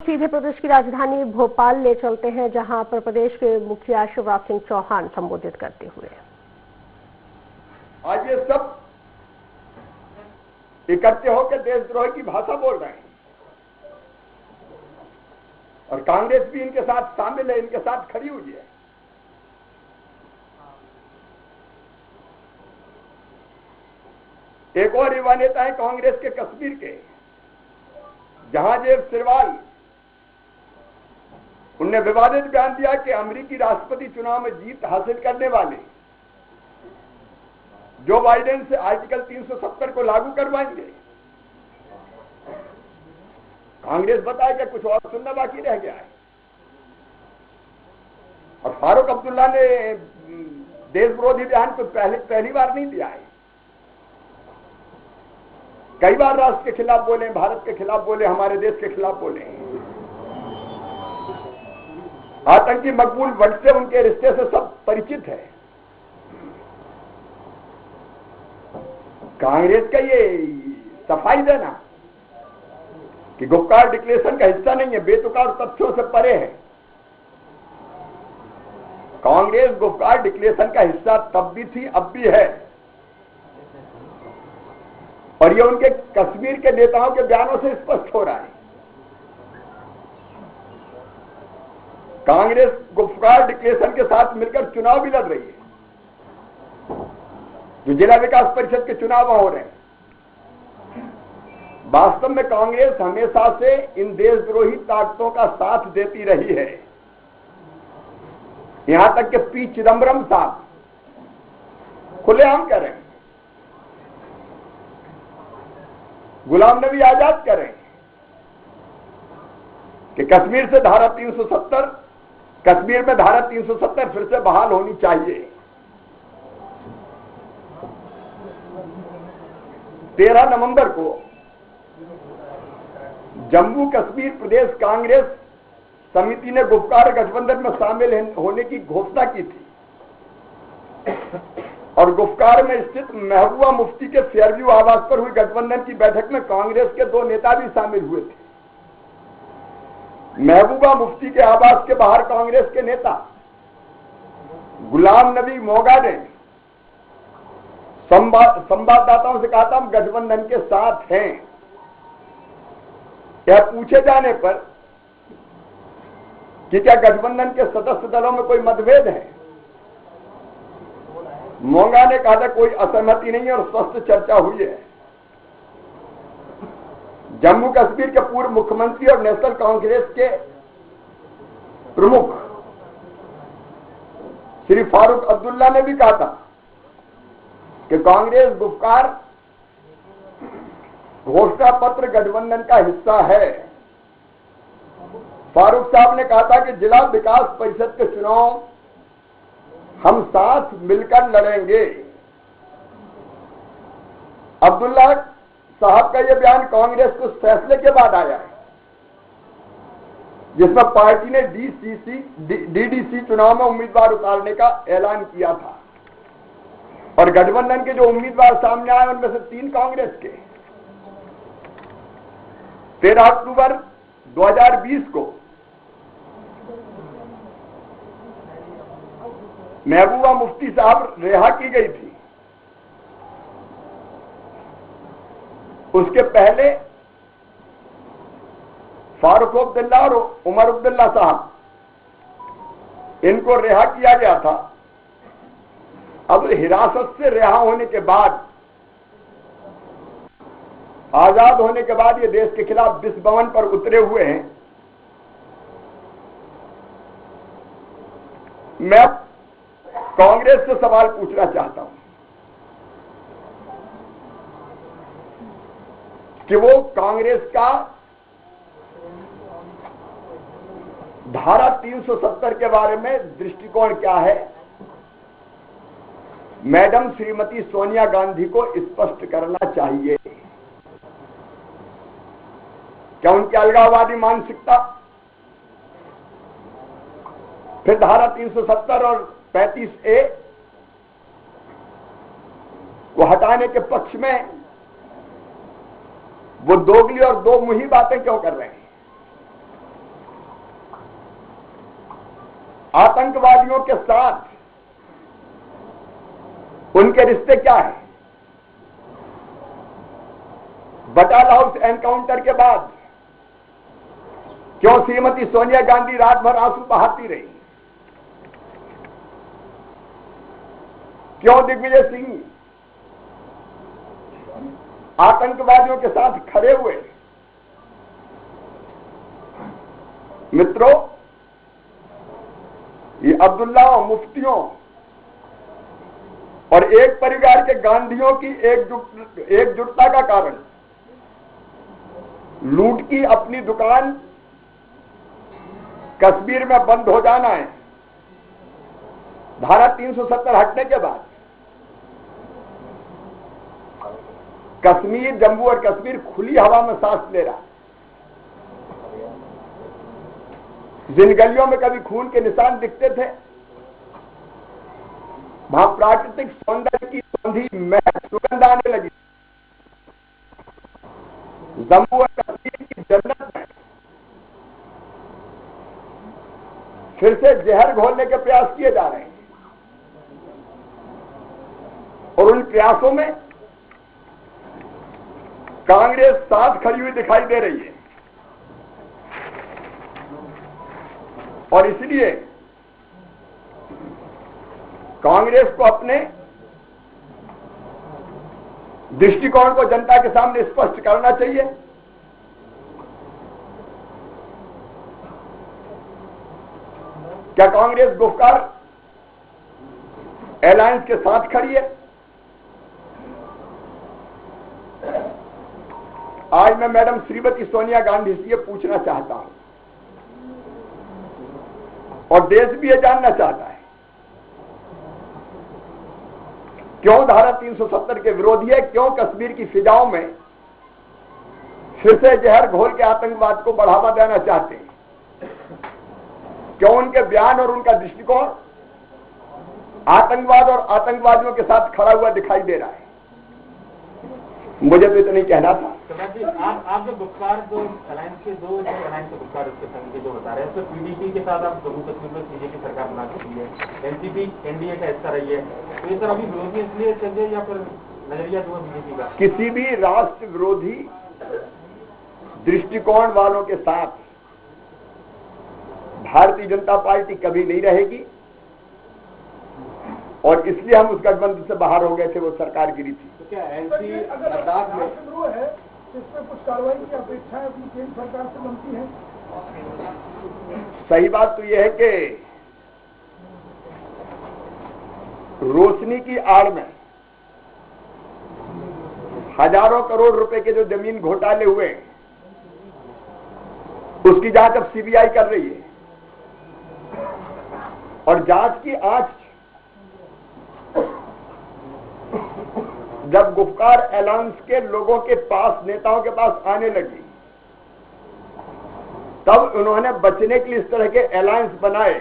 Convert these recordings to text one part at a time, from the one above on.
सीधे प्रदेश की राजधानी भोपाल ले चलते हैं, जहां पर प्रदेश के मुखिया शिवराज सिंह चौहान संबोधित करते हुए आज ये सब इकट्ठे होकर देशद्रोह की भाषा बोल रहे हैं और कांग्रेस भी इनके साथ शामिल है, इनके साथ खड़ी हुई है। एक और युवा नेता है कांग्रेस के कश्मीर के जहांजेब सिरवाल, उनने विवादित बयान दिया कि अमेरिकी राष्ट्रपति चुनाव में जीत हासिल करने वाले जो बाइडेन से आर्टिकल 370 को लागू करवाएंगे। कांग्रेस बताया कि कुछ और सुनना बाकी रह गया है। और फारूक अब्दुल्ला ने देश विरोधी बयान को पहली बार नहीं दिया है, कई बार राष्ट्र के खिलाफ बोले, भारत के खिलाफ बोले, हमारे देश के खिलाफ बोले। आतंकी मकबूल भट्ट से उनके रिश्ते से सब परिचित है। कांग्रेस का ये सफाई देना कि गुपकार डिक्लेरेशन का हिस्सा नहीं है, बेतुका और तथ्यों से परे है। कांग्रेस गुपकार डिक्लेरेशन का हिस्सा तब भी थी, अब भी है, और ये उनके कश्मीर के नेताओं के बयानों से स्पष्ट हो रहा है। कांग्रेस गुपकार डिक्लेरेशन के साथ मिलकर चुनाव भी लड़ रही है, जो जिला विकास परिषद के चुनाव हो रहे हैं। वास्तव में कांग्रेस हमेशा से इन देशद्रोही ताकतों का साथ देती रही है। यहां तक कि पी चिदम्बरम साहब खुलेआम करें, गुलाम नबी आजाद करें कि कश्मीर से धारा 370, कश्मीर में धारा 370 फिर से बहाल होनी चाहिए। 13 नवंबर को जम्मू कश्मीर प्रदेश कांग्रेस समिति ने गुपकार गठबंधन में शामिल होने की घोषणा की थी और गुपकार में स्थित महबूबा मुफ्ती के फेयरव्यू आवास पर हुई गठबंधन की बैठक में कांग्रेस के 2 नेता भी शामिल हुए थे। महबूबा मुफ्ती के आवास के बाहर कांग्रेस के नेता गुलाम नबी मोगा ने संवाददाताओं से कहा था, हम गठबंधन के साथ हैं। यह पूछे जाने पर कि क्या गठबंधन के सदस्य दलों में कोई मतभेद है, मोंगा ने कहा था कोई असहमति नहीं है और स्वस्थ चर्चा हुई है। जम्मू कश्मीर के पूर्व मुख्यमंत्री और नेशनल कांग्रेस के प्रमुख श्री फारूक अब्दुल्ला ने भी कहा था कि कांग्रेस गुपकार घोषणा पत्र गठबंधन का हिस्सा है। फारूक साहब ने कहा था कि जिला विकास परिषद के चुनाव हम साथ मिलकर लड़ेंगे। अब्दुल्ला साहब का यह बयान कांग्रेस के उस फैसले के बाद आया है जिसमें पार्टी ने डीडीसी चुनाव में उम्मीदवार उतारने का ऐलान किया था और गठबंधन के जो उम्मीदवार सामने आए उनमें से 3 कांग्रेस के। 13 अक्टूबर 2020 को महबूबा मुफ्ती साहब रिहा की गई थी। उसके पहले फारूक अब्दुल्ला और उमर अब्दुल्ला साहब, इनको रिहा किया गया था। अब हिरासत से रिहा होने के बाद, आजाद होने के बाद ये देश के खिलाफ विश्व भवन पर उतरे हुए हैं। मैं कांग्रेस से सवाल पूछना चाहता हूं कि वो कांग्रेस का धारा 370 के बारे में दृष्टिकोण क्या है। मैडम श्रीमती सोनिया गांधी को स्पष्ट करना चाहिए। क्या उनकी अलगाववादी मानसिकता, फिर धारा 370 और 35A को हटाने के पक्ष में वो दोगली और दो मुही बातें क्यों कर रहे हैं? आतंकवादियों के साथ उनके रिश्ते क्या है? बटाला हाउस एनकाउंटर के बाद क्यों श्रीमती सोनिया गांधी रात भर आंसू बहाती रही? क्यों दिग्विजय सिंह आतंकवादियों के साथ खड़े हुए? मित्रों, ये अब्दुल्ला और मुफ्तियों और एक परिवार के गांधियों की एकजुटता का कारण लूट की अपनी दुकान कश्मीर में बंद हो जाना है। धारा 370 हटने के बाद कश्मीर, जम्मू और कश्मीर खुली हवा में सांस ले रहा है। जिन गलियों में कभी खून के निशान दिखते थे, वहां प्राकृतिक सौंदर्य की संधि महक सुगंध आने लगी। जम्मू और कश्मीर की जन्नत में फिर से जहर घोलने के प्रयास किए जा रहे हैं और उन प्रयासों में कांग्रेस साथ खड़ी हुई दिखाई दे रही है। और इसलिए कांग्रेस को अपने दृष्टिकोण को जनता के सामने स्पष्ट करना चाहिए। क्या कांग्रेस गुफकार अलायंस के साथ खड़ी है? आज मैं मैडम श्रीमती सोनिया गांधी से ये पूछना चाहता हूं और देश भी ये जानना चाहता है, क्यों धारा 370 के विरोधी है? क्यों कश्मीर की फिजाओं में फिर से जहर घोल के आतंकवाद को बढ़ावा देना चाहते हैं? क्यों उनके बयान और उनका दृष्टिकोण आतंकवाद और आतंकवादियों के साथ खड़ा हुआ दिखाई दे रहा है? मुझे तो इतना ही कहना था। आप जो गुफ्तार जो अलायंस के दो अलायंस के गुफ्तार उसके संघ के जो बता रहे हैं, उसमें पीडीपी के साथ आप जम्मू कश्मीर में सीजे की सरकार बना चुकी है, एनसीपी एनडीए का हिस्सा रही है, तो ये सर अभी विरोधी इसलिए चल या फिर नजरिया जो है बीजेपी का? किसी भी राष्ट्र विरोधी दृष्टिकोण वालों के साथ भारतीय जनता पार्टी कभी नहीं रहेगी और इसलिए हम उस गठबंधन से बाहर हो गए थे, वो सरकार गिरी थी। तो क्या एनसी लद्दाख में है इसमें कुछ कार्रवाई की अपेक्षा अपनी केंद्र सरकार से बनती है? सही बात तो यह है कि रोशनी की आड़ में हजारों करोड़ रुपए के जो जमीन घोटाले हुए उसकी जांच अब सीबीआई कर रही है और जांच की आंच जब गुफकार अलायंस के लोगों के पास, नेताओं के पास आने लगी, तब उन्होंने बचने के लिए इस तरह के अलायंस बनाए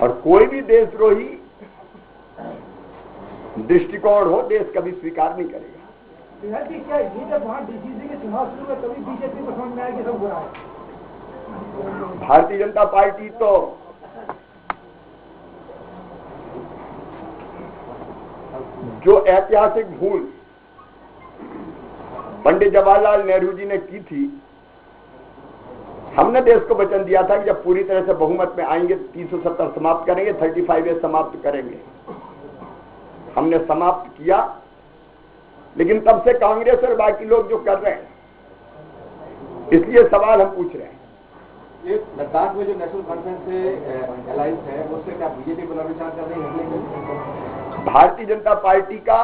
और कोई भी देशद्रोही दृष्टिकोण हो देश कभी स्वीकार नहीं करेगा। क्या ये जब वहां डीसीसी के चुनाव शुरू हुए तभी बीजेपी को समझ में आया कि सब हो रहा है? भारतीय जनता पार्टी तो जो ऐतिहासिक भूल पंडित जवाहरलाल नेहरू जी ने की थी, हमने देश को वचन दिया था कि जब पूरी तरह से बहुमत में आएंगे 370 समाप्त करेंगे, 35A समाप्त करेंगे। हमने समाप्त किया, लेकिन तब से कांग्रेस और बाकी लोग जो कर रहे हैं, इसलिए सवाल हम पूछ रहे हैं। ये लद्दाख में जो नेशनल कॉन्फ्रेंस से अलायंस है, उससे क्या बीजेपी पुनर्विचार कर रही है? भारतीय जनता पार्टी का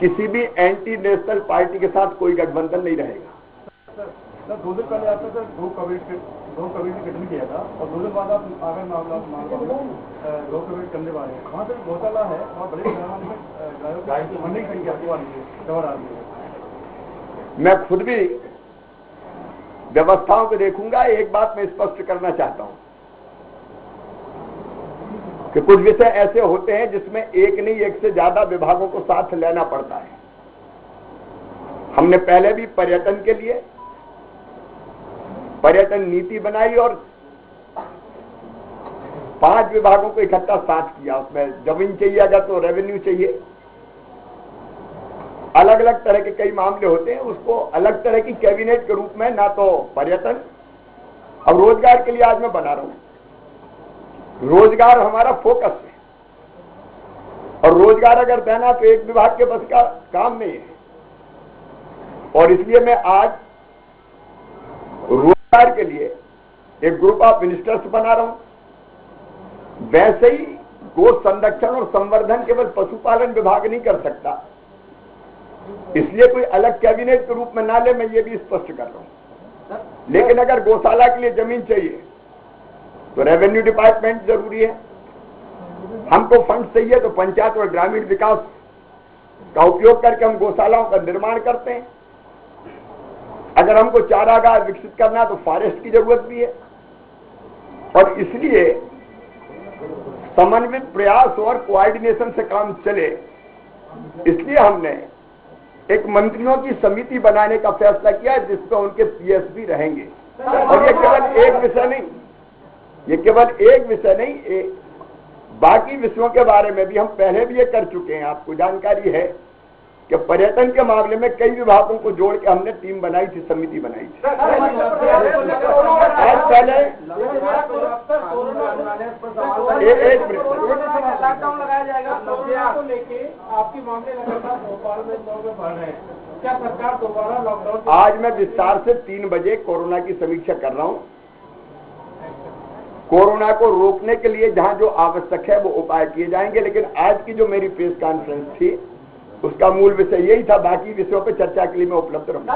किसी भी एंटी नेशनल पार्टी के साथ कोई गठबंधन नहीं रहेगा। सर 2 दिन पहले आपने सर दो कबीर ने गठन किया था और 2 दिन बाद आप आगे मामला दो कबीर करने वाले हैं। वहाँ पे घोटाला है और बड़े पैमाने में गायों की मंडी की संख्या खबर आ रही है। मैं खुद भी व्यवस्थाओं को देखूंगा। एक बात मैं स्पष्ट करना चाहता हूं कि कुछ विषय ऐसे होते हैं जिसमें एक नहीं एक से ज्यादा विभागों को साथ लेना पड़ता है। हमने पहले भी पर्यटन के लिए पर्यटन नीति बनाई और 5 विभागों को इकट्ठा साथ किया। उसमें जमीन चाहिए, अगर तो रेवेन्यू चाहिए, अलग अलग तरह के कई मामले होते हैं, उसको अलग तरह की कैबिनेट के रूप में, ना तो पर्यटन, अब रोजगार के लिए आज मैं बना रहा हूं। रोजगार हमारा फोकस है और रोजगार अगर देना तो एक विभाग के बस का काम नहीं है, और इसलिए मैं आज रोजगार के लिए एक ग्रुप ऑफ मिनिस्टर्स बना रहा हूं। वैसे ही गो संरक्षण और संवर्धन केवल पशुपालन विभाग नहीं कर सकता, इसलिए कोई अलग कैबिनेट के रूप में ना ले, मैं ये भी स्पष्ट कर रहा हूं। लेकिन अगर गौशाला के लिए जमीन चाहिए तो रेवेन्यू डिपार्टमेंट जरूरी है, हमको फंड चाहिए तो पंचायत और ग्रामीण विकास का उपयोग करके हम गौशालाओं का निर्माण करते हैं। अगर हमको चारागाह विकसित करना है तो फॉरेस्ट की जरूरत भी है, और इसलिए समन्वित प्रयास और कोऑर्डिनेशन से काम चले, इसलिए हमने एक मंत्रियों की समिति बनाने का फैसला किया जिसमें उनके पीएस भी रहेंगे। और ये केवल एक विषय नहीं, ये केवल एक विषय नहीं, बाकी विषयों के बारे में भी हम पहले भी ये कर चुके हैं। आपको जानकारी है कि पर्यटन के मामले में कई विभागों को जोड़ के हमने टीम बनाई थी, समिति बनाई थी। आज पहले एक मिनट लॉकडाउन लगाया जाएगा, कोरोना को लेके आपके मामले लगातार भोपाल में लोग बढ़ रहे हैं, क्या सरकार दोबारा लॉकडाउन? आज मैं विस्तार से 3 बजे कोरोना की समीक्षा कर रहा हूं। कोरोना को रोकने के लिए जहां जो आवश्यक है वो उपाय किए जाएंगे, लेकिन आज की जो मेरी प्रेस कॉन्फ्रेंस थी उसका मूल विषय यही था। बाकी विषयों पर चर्चा के लिए मैं उपलब्ध रहूंगा।